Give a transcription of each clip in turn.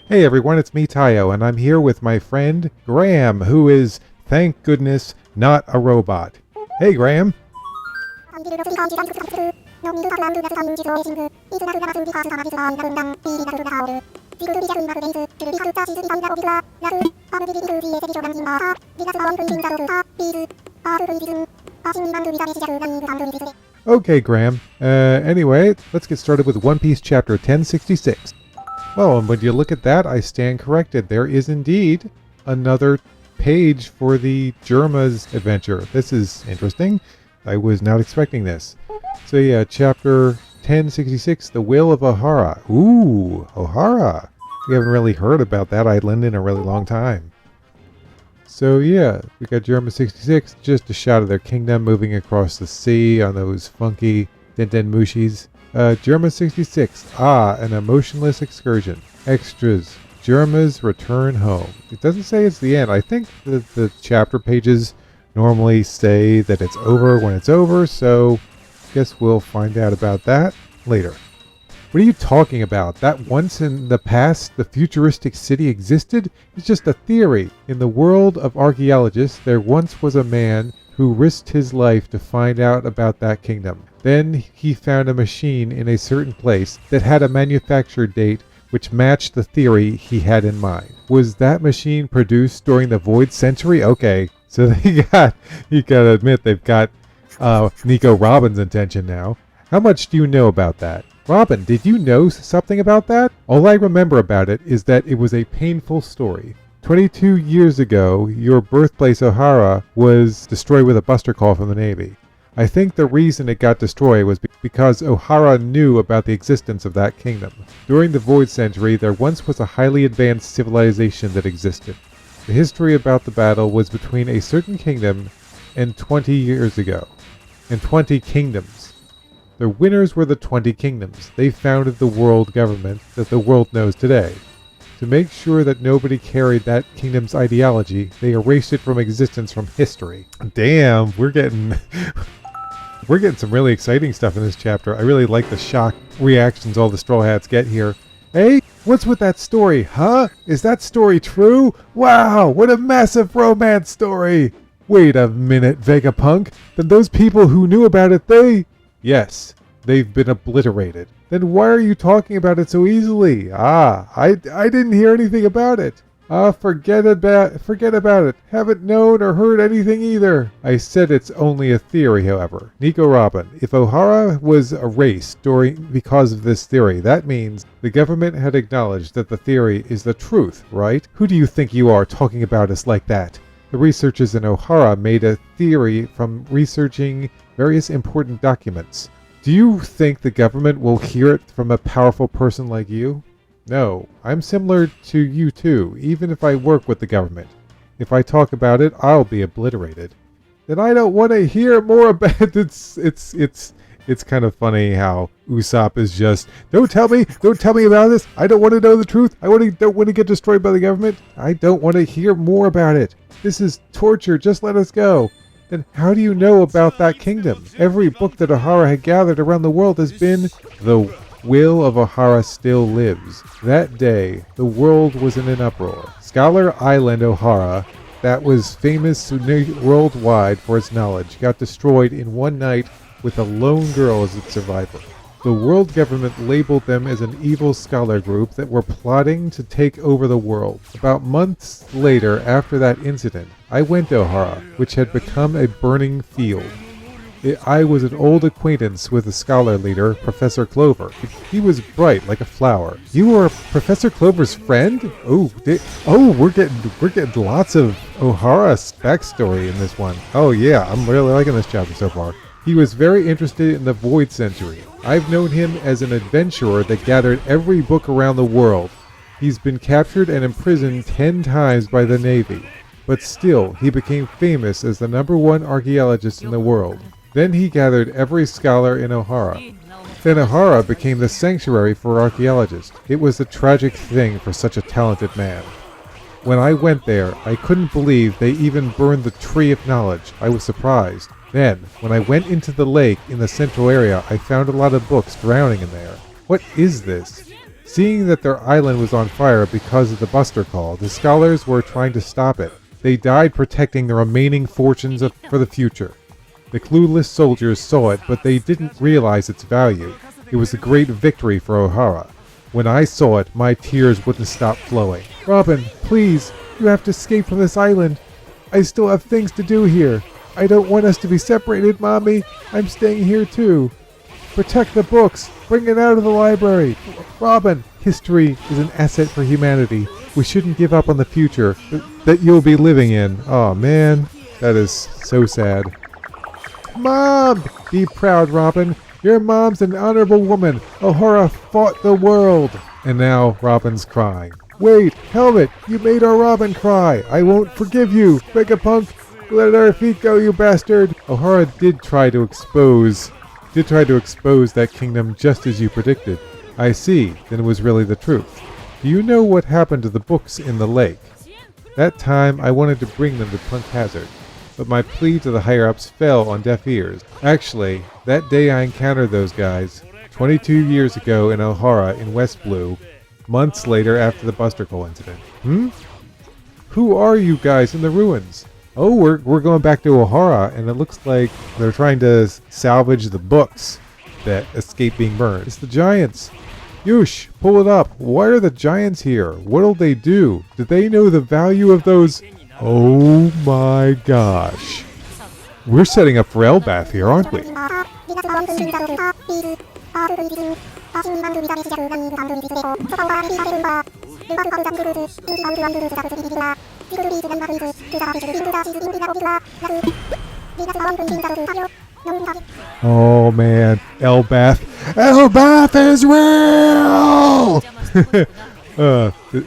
Hey everyone, it's me, Tayo, and I'm here with my friend Graham, who is, thank goodness, not a robot. Hey Graham. Okay, Graham. Anyway, let's get started with One Piece chapter 1066. Well, and when you look at that, I stand corrected. There is indeed another page for the Germa's adventure. This is interesting. I was not expecting this. So yeah, chapter 1066, The Will of Ohara. Ooh, Ohara. We haven't really heard about that island in a really long time. So yeah, we got Germa 66, just a shot of their kingdom moving across the sea on those funky Denten Mushis. Germa 66, an emotionless excursion. Extras, Germa's return home. It doesn't say it's the end. I think the chapter pages normally say that it's over when it's over, so guess we'll find out about that later. What are you talking about? That once in the past the futuristic city existed? It's just a theory. In the world of archaeologists, there once was a man who risked his life to find out about that kingdom. Then he found a machine in a certain place that had a manufacture date which matched the theory he had in mind. Was that machine produced during the Void Century? Okay, so you gotta admit they've got Nico Robin's attention now. How much do you know about that? Robin, did you know something about that? All I remember about it is that it was a painful story. 22 years ago, your birthplace Ohara was destroyed with a buster call from the Navy. I think the reason it got destroyed was because Ohara knew about the existence of that kingdom. During the Void Century, there once was a highly advanced civilization that existed. The history about the battle was between a certain kingdom and 20 years ago, and 20 kingdoms. The winners were the 20 kingdoms. They founded the world government that the world knows today. To make sure that nobody carried that kingdom's ideology, they erased it from existence from history. Damn, we're getting some really exciting stuff in this chapter. I really like the shock reactions all the Straw Hats get here. Hey, what's with that story, huh? Is that story true? Wow, what a massive romance story! Wait a minute, Vegapunk. Then those people who knew about it, Yes, they've been obliterated. Then why are you talking about it so easily? I didn't hear anything about it. Forget about it. Haven't known or heard anything either. I said it's only a theory, however. Nico Robin, if Ohara was erased because of this theory, that means the government had acknowledged that the theory is the truth, right? Who do you think you are talking about us like that? The researchers in Ohara made a theory from researching various important documents. Do you think the government will hear it from a powerful person like you? No, I'm similar to you too, even if I work with the government. If I talk about it, I'll be obliterated. Then I don't want to hear more about it. It's kind of funny how Usopp is just, don't tell me about this. I don't want to know the truth. Don't want to get destroyed by the government. I don't want to hear more about it. This is torture. Just let us go. Then how do you know about that kingdom? Every book that Ohara had gathered around the world has been, The Will of Ohara Still Lives. That day, the world was in an uproar. Scholar Island Ohara, that was famous worldwide for its knowledge, got destroyed in one night with a lone girl as its survivor. The world government labeled them as an evil scholar group that were plotting to take over the world. About months later, after that incident, I went to Ohara, which had become a burning field. I was an old acquaintance with the scholar leader, Professor Clover. He was bright like a flower. You were Professor Clover's friend? We're getting lots of Ohara's backstory in this one. Oh yeah, I'm really liking this chapter so far. He was very interested in the Void Century. I've known him as an adventurer that gathered every book around the world. He's been captured and imprisoned 10 times by the Navy. But still, he became famous as the #1 archaeologist in the world. Then he gathered every scholar in Ohara. Then Ohara became the sanctuary for archaeologists. It was a tragic thing for such a talented man. When I went there, I couldn't believe they even burned the Tree of Knowledge. I was surprised. Then, when I went into the lake in the central area, I found a lot of books drowning in there. What is this? Seeing that their island was on fire because of the Buster Call, the scholars were trying to stop it. They died protecting the remaining fortunes for the future. The clueless soldiers saw it, but they didn't realize its value. It was a great victory for Ohara. When I saw it, my tears wouldn't stop flowing. Robin, please, you have to escape from this island. I still have things to do here. I don't want us to be separated, Mommy. I'm staying here too. Protect the books. Bring it out of the library. Robin, history is an asset for humanity. We shouldn't give up on the future that you'll be living in. Oh man, that is so sad. Mom! Be proud, Robin. Your mom's an honorable woman. Ohara fought the world. And now Robin's crying. Wait, Helmet, you made our Robin cry. I won't forgive you. Vegapunk, let our feet go, you bastard. Ohara did try to expose that kingdom just as you predicted. I see, then it was really the truth. Do you know what happened to the books in the lake? That time I wanted to bring them to Punk Hazard, but my plea to the higher-ups fell on deaf ears. Actually, that day I encountered those guys, 22 years ago in Ohara in West Blue, months later after the Buster Call incident. Who are you guys in the ruins? Oh, we're going back to Ohara, and it looks like they're trying to salvage the books that escape being burned. It's the giants. Yush, pull it up. Why are the giants here? What'll they do? Do they know the value of those? Oh my gosh. We're setting up for Elbath here, aren't we? Oh man, Elbath. Elbath is real!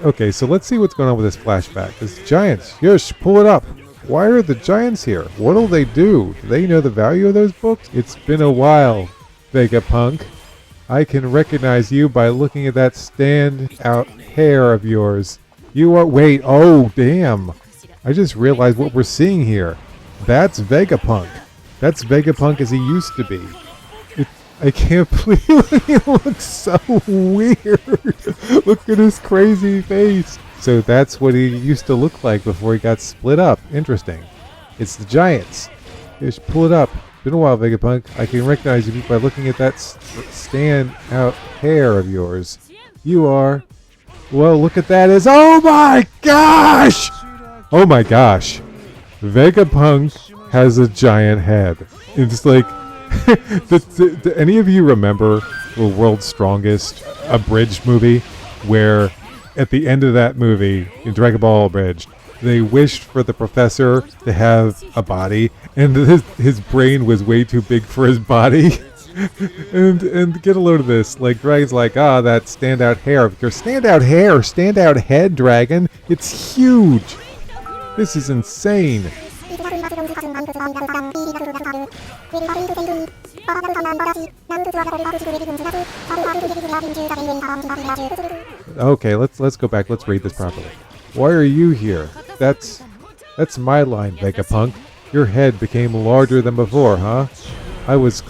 Okay, so let's see what's going on with this flashback. This giants. Yush, pull it up. Why are the giants here? What'll they do? Do they know the value of those books? It's been a while, Vegapunk. I can recognize you by looking at that stand-out hair of yours. You are... Wait, oh, damn. I just realized what we're seeing here. That's Vegapunk. That's Vegapunk as he used to be. I can't believe he looks so weird. Look at his crazy face. So that's what he used to look like before he got split up. Interesting. It's the giants. Just pull it up. Been a while, Vegapunk. I can recognize you by looking at that stand-out hair of yours. You are... Well, look at that as... Oh my gosh! Oh my gosh. Vegapunk has a giant head. It's like... do any of you remember the World's Strongest abridged movie where at the end of that movie in Dragon Ball Abridged they wished for the professor to have a body and his brain was way too big for his body? and get a load of this, like Dragon's like, that standout hair, your standout head, Dragon, it's huge. This is insane. Okay, let's go back. Let's read this properly. Why are you here? That's my line, Vegapunk. Your head became larger than before, huh? I was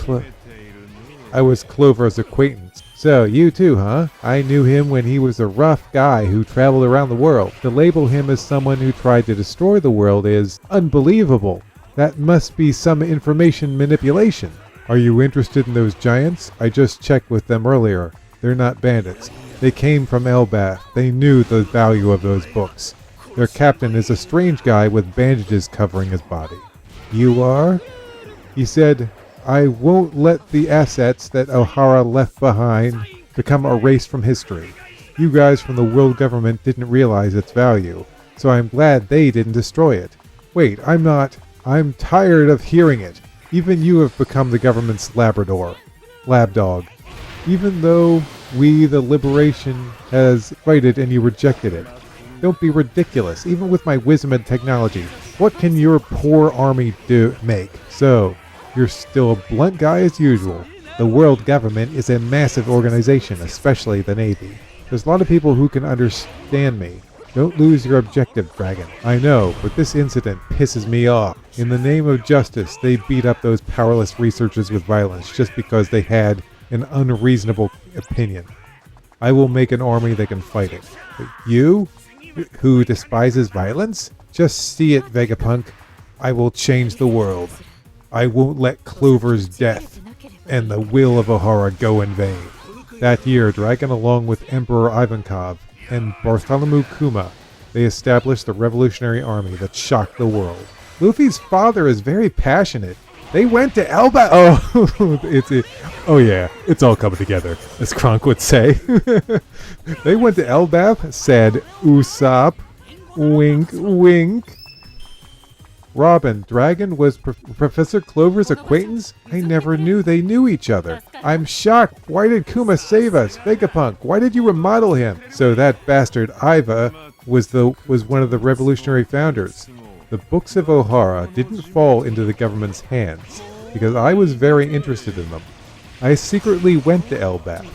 Clover's acquaintance. So, you too, huh? I knew him when he was a rough guy who traveled around the world. To label him as someone who tried to destroy the world is unbelievable. That must be some information manipulation. Are you interested in those giants? I just checked with them earlier. They're not bandits. They came from Elbath. They knew the value of those books. Their captain is a strange guy with bandages covering his body. You are? He said, I won't let the assets that Ohara left behind become erased from history. You guys from the world government didn't realize its value, so I'm glad they didn't destroy it. Wait, I'm tired of hearing it. Even you have become the government's lapdog. Even though we, the Liberation, has fighted and you rejected it. Don't be ridiculous. Even with my wisdom and technology, what can your poor army make? So, you're still a blunt guy as usual. The world government is a massive organization, especially the Navy. There's a lot of people who can understand me. Don't lose your objective, Dragon. I know, but this incident pisses me off. In the name of justice, they beat up those powerless researchers with violence just because they had an unreasonable opinion. I will make an army that can fight it. But you, who despises violence, just see it, Vegapunk. I will change the world. I won't let Clover's death and the will of Ohara go in vain. That year, Dragon, along with Emperor Ivankov and Bartholomew Kuma, they established the Revolutionary Army that shocked the world. Luffy's father is very passionate. They went to Elbaf. Oh yeah, it's all coming together, as Kronk would say. They went to Elbaf, said Usopp, wink, wink. Robin, Dragon was Professor Clover's acquaintance? I never knew they knew each other. I'm shocked. Why did Kuma save us? Vegapunk, why did you remodel him? So that bastard Iva was one of the revolutionary founders. The books of Ohara didn't fall into the government's hands, because I was very interested in them. I secretly went to Elbaf.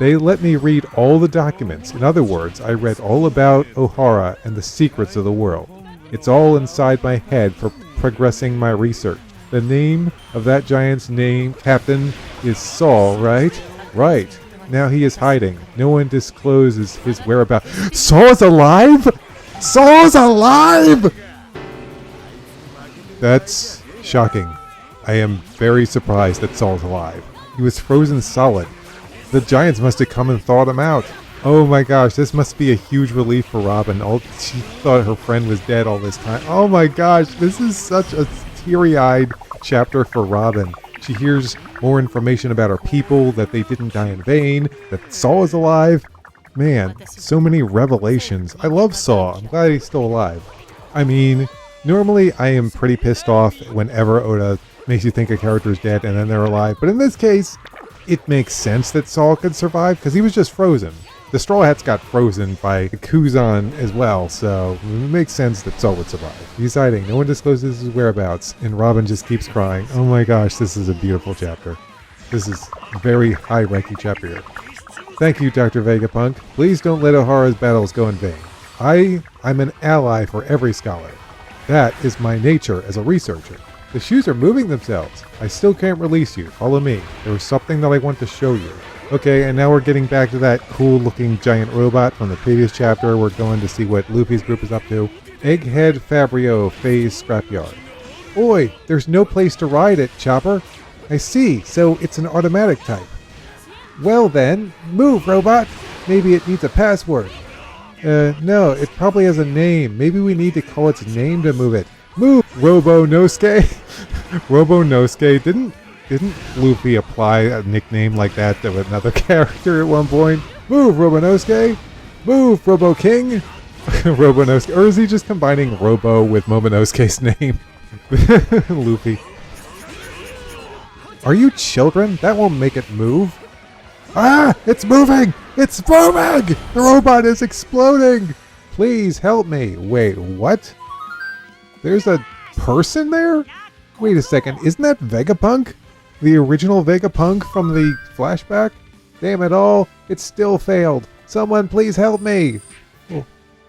They let me read all the documents. In other words, I read all about Ohara and the secrets of the world. It's all inside my head for progressing my research. The name of that giant's captain is Saul, right? Right. Now he is hiding. No one discloses his whereabouts. Saul's alive? Saul's alive! That's shocking. I am very surprised that Saul's alive. He was frozen solid. The giants must have come and thawed him out. Oh my gosh, this must be a huge relief for Robin. She thought her friend was dead all this time. Oh my gosh, this is such a teary-eyed chapter for Robin. She hears more information about her people, that they didn't die in vain, that Saul is alive. Man, so many revelations. I love Saul. I'm glad he's still alive. I mean, normally I am pretty pissed off whenever Oda makes you think a character is dead and then they're alive. But in this case, it makes sense that Saul could survive because he was just frozen. The Straw Hats got frozen by Kuzan as well, so it makes sense that Saul would survive. He's hiding. No one discloses his whereabouts, and Robin just keeps crying. Oh my gosh, this is a beautiful chapter. This is a very high-ranking chapter here. Thank you, Dr. Vegapunk. Please don't let Ohara's battles go in vain. I'm an ally for every scholar. That is my nature as a researcher. The shoes are moving themselves. I still can't release you. Follow me. There is something that I want to show you. Okay, and now we're getting back to that cool-looking giant robot from the previous chapter. We're going to see what Luffy's group is up to. Egghead Fabrio Phase Scrapyard. Oi, there's no place to ride it, Chopper. I see, so it's an automatic type. Well then, move, robot. Maybe it needs a password. No, it probably has a name. Maybe we need to call its name to move it. Move, Robo-Nosuke. Robo-Nosuke, didn't Luffy apply a nickname like that to another character at one point? Move, Robo-Nosuke! Move, Robo-King! Robo-Nosuke. Or is he just combining Robo with Momonosuke's name? Luffy. Are you children? That won't make it move. Ah! It's moving! It's moving! The robot is exploding! Please help me. Wait, what? There's a person there? Wait a second, isn't that Vegapunk? The original Vegapunk from the flashback? Damn it all, it still failed. Someone please help me!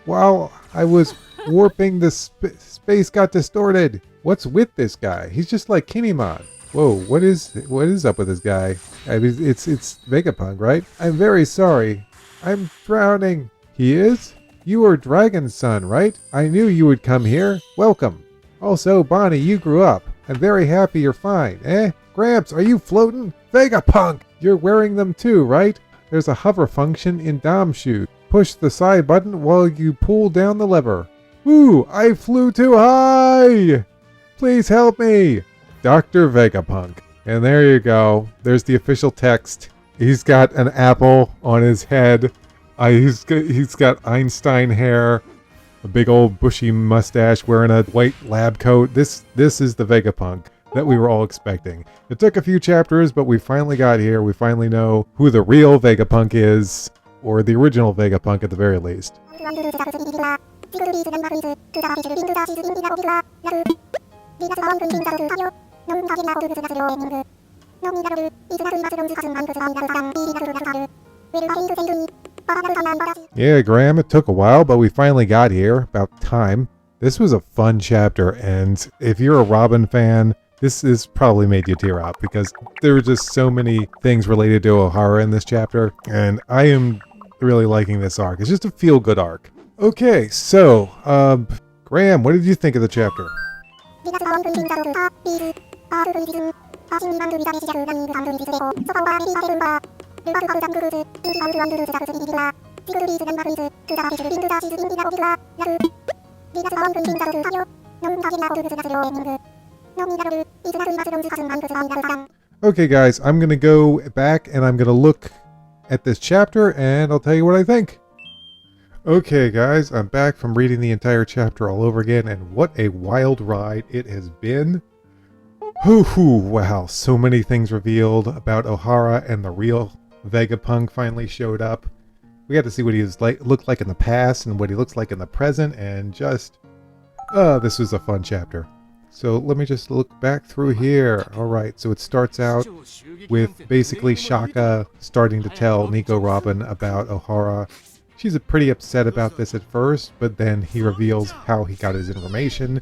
While I was warping, the space got distorted. What's with this guy? He's just like Kinemon. Whoa, what is up with this guy? I mean, it's Vegapunk, right? I'm very sorry. I'm drowning. He is? You are Dragon's son, right? I knew you would come here. Welcome. Also, Bonnie, you grew up. I'm very happy you're fine, eh? Gramps, are you floating? Vegapunk! You're wearing them too, right? There's a hover function in Dom's shoe. Push the side button while you pull down the lever. Woo! I flew too high! Please help me! Dr. Vegapunk. And there you go. There's the official text. He's got an apple on his head. He's got Einstein hair. A big old bushy mustache, wearing a white lab coat. This is the Vegapunk that we were all expecting. It took a few chapters, but we finally got here. We finally know who the real Vegapunk is, or the original Vegapunk at the very least. Yeah, Graham, it took a while, but we finally got here. About time. This was a fun chapter, and if you're a Robin fan, this probably made you tear up, because there were just so many things related to Ohara in this chapter, and I am really liking this arc. It's just a feel-good arc. Okay, so, Graham, what did you think of the chapter? Okay guys, I'm going to go back and I'm going to look at this chapter and I'll tell you what I think. Okay guys, I'm back from reading the entire chapter all over again, and what a wild ride it has been. Wow, so many things revealed about Ohara, and the real Vegapunk finally showed up. We got to see what he looked like in the past and what he looks like in the present, and just, this was a fun chapter. So let me just look back through here. Alright, so it starts out with basically Shaka starting to tell Nico Robin about Ohara. She's pretty upset about this at first, but then he reveals how he got his information,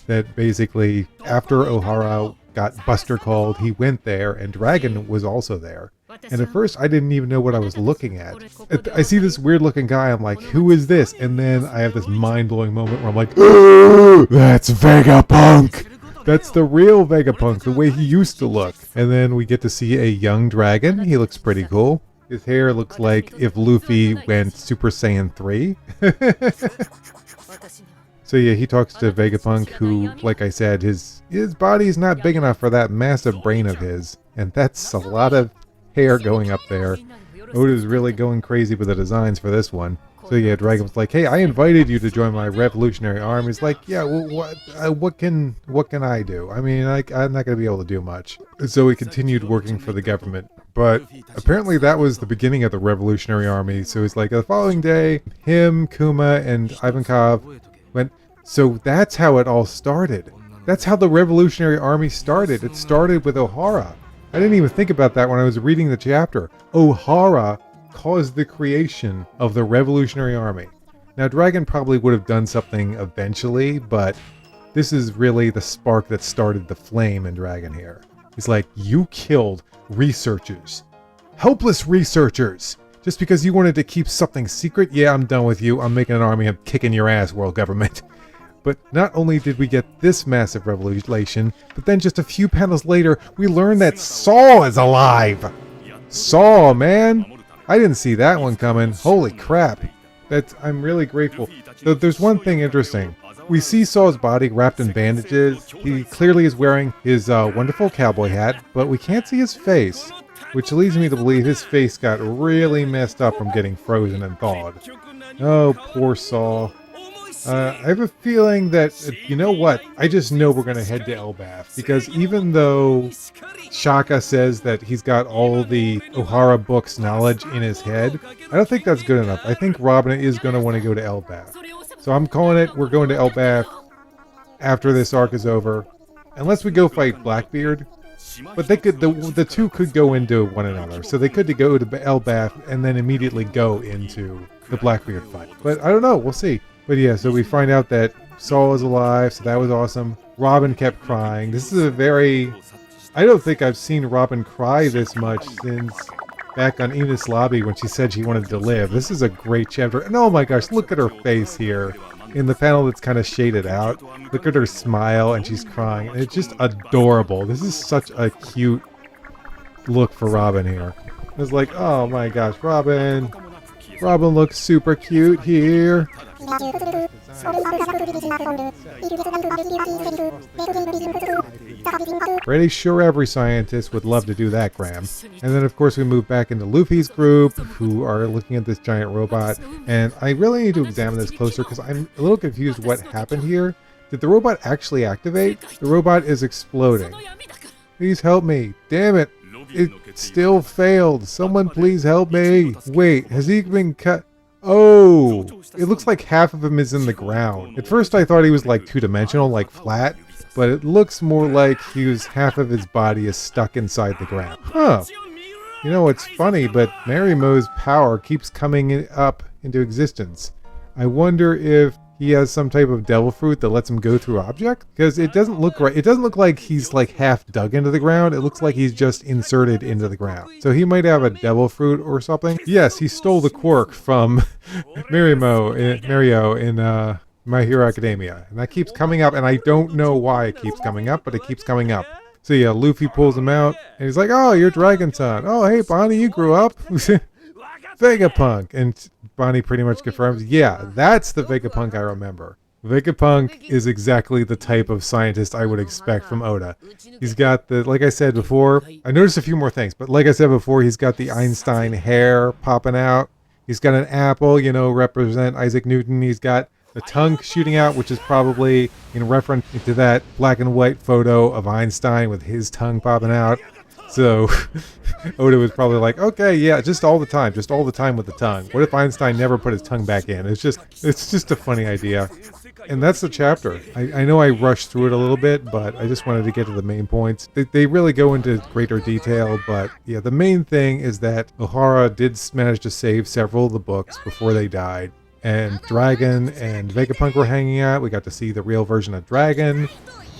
that basically after Ohara got Buster called, he went there, and Dragon was also there. And at first I didn't even know what I was looking at. I see this weird looking guy, I'm like, who is this? And then I have this mind-blowing moment where I'm like, that's Vegapunk! That's the real Vegapunk, the way he used to look. And then we get to see a young Dragon. He looks pretty cool. His hair looks like if Luffy went Super Saiyan 3. So yeah, he talks to Vegapunk, who, like I said, his body's not big enough for that massive brain of his. And that's a lot of hair going up there. Oda's really going crazy with the designs for this one. So yeah, Dragon's like, hey, I invited you to join my revolutionary army. He's like, yeah, well, what can I do? I mean, I'm not going to be able to do much. So he continued working for the government. But apparently that was the beginning of the revolutionary army. So he's like, the following day, him, Kuma, and Ivankov went. So that's how it all started. That's how the revolutionary army started. It started with Ohara. I didn't even think about that when I was reading the chapter. Ohara caused the creation of the revolutionary army. Now Dragon probably would have done something eventually, but this is really the spark that started the flame in Dragon here. He's like, you killed researchers. Helpless researchers! Just because you wanted to keep something secret? Yeah, I'm done with you. I'm making an army. I'm kicking your ass, world government. But not only did we get this massive revelation, but then just a few panels later, we learn that Saul is alive! Saul, man! I didn't see that one coming. Holy crap. I'm really grateful. Though there's one thing interesting. We see Saul's body wrapped in bandages. He clearly is wearing his wonderful cowboy hat, but we can't see his face, which leads me to believe his face got really messed up from getting frozen and thawed. Oh, poor Saul. I have a feeling that, you know what, I just know we're going to head to Elbaf, because even though Shaka says that he's got all the Ohara books knowledge in his head, I don't think that's good enough. I think Robin is going to want to go to Elbaf. So I'm calling it, we're going to Elbaf after this arc is over, unless we go fight Blackbeard. But they could, the two could go into one another, so they could go to Elbaf and then immediately go into the Blackbeard fight. But I don't know, we'll see. But yeah, so we find out that Saul is alive, so that was awesome. Robin kept crying. This is a very... I don't think I've seen Robin cry this much since back on Enos Lobby when she said she wanted to live. This is a great chapter. And oh my gosh, look at her face here. In the panel that's kind of shaded out. Look at her smile and she's crying. It's just adorable. This is such a cute look for Robin here. It's like, oh my gosh, Robin. Robin looks super cute here. Pretty sure every scientist would love to do that, Graham. And then of course we move back into Luffy's group, who are looking at this giant robot. And I really need to examine this closer because I'm a little confused what happened here. Did the robot actually activate? The robot is exploding. Please help me. Damn it. It still failed. Someone please help me. Wait, has he been cut? Oh, it looks like half of him is in the ground. At first I thought he was like two-dimensional, like flat, but it looks more like half of his body is stuck inside the ground. Huh. You know, it's funny, but Marimo's power keeps coming up into existence. I wonder if he has some type of devil fruit that lets him go through objects? Because it doesn't look right. It doesn't look like he's like half dug into the ground. It looks like he's just inserted into the ground. So he might have a devil fruit or something. Yes, he stole the quirk from Mario in My Hero Academia. And that keeps coming up, and I don't know why it keeps coming up, but it keeps coming up. So yeah, Luffy pulls him out, and he's like, oh, you're Dragon Son. Oh, hey, Bonnie, you grew up. Vegapunk. And Bonnie pretty much confirms, yeah, that's the Vegapunk I remember. Vegapunk is exactly the type of scientist I would expect from Oda. He's got the, like I said before, I noticed a few more things, but like I said before, he's got the Einstein hair popping out. He's got an apple, you know, represent Isaac Newton. He's got the tongue shooting out, which is probably in reference to that black and white photo of Einstein with his tongue popping out. So Oda was probably like, okay, yeah, just all the time with the tongue. What if Einstein never put his tongue back in? It's just a funny idea. And that's the chapter. I know I rushed through it a little bit, but I just wanted to get to the main points. They really go into greater detail, but yeah, the main thing is that Ohara did manage to save several of the books before they died. And Dragon and Vegapunk were hanging out. We got to see the real version of Dragon.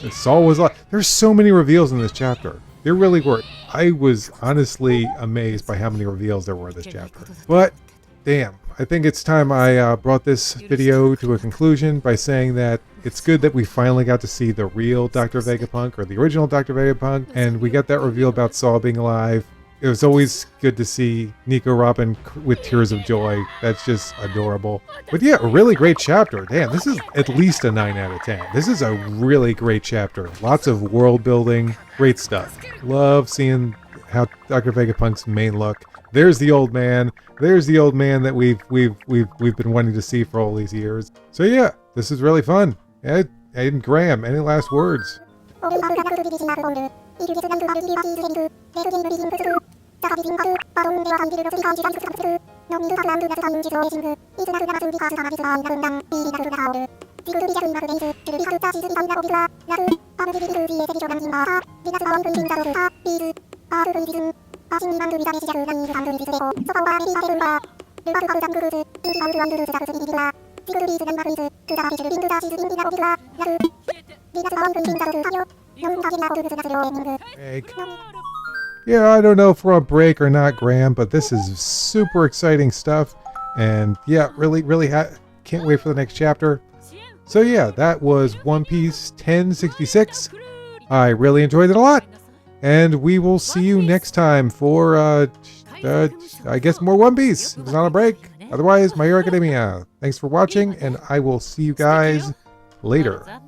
And Saul was alive. There's so many reveals in this chapter. There really were. I was honestly amazed by how many reveals there were in this chapter. But, damn. I think it's time I brought this video to a conclusion by saying that it's good that we finally got to see the real Dr. Vegapunk, or the original Dr. Vegapunk, and we got that reveal about Saul being alive. It was always good to see Nico Robin with tears of joy. That's just adorable. But yeah, a really great chapter. Damn, this is at least a 9 out of 10. This is a really great chapter. Lots of world building, great stuff. Love seeing how Dr. Vegapunk's main look. There's the old man. There's the old man that we've been wanting to see for all these years. So yeah, this is really fun. Ed and Graham, any last words? Yeah, I don't know if we're on break or not, Graham, but this is super exciting stuff. And yeah, really can't wait for the next chapter. So yeah, that was One Piece 1066. I really enjoyed it a lot. And we will see you next time for, I guess, more One Piece. It's not a break. Otherwise, My Hero Academia. Thanks for watching, and I will see you guys later.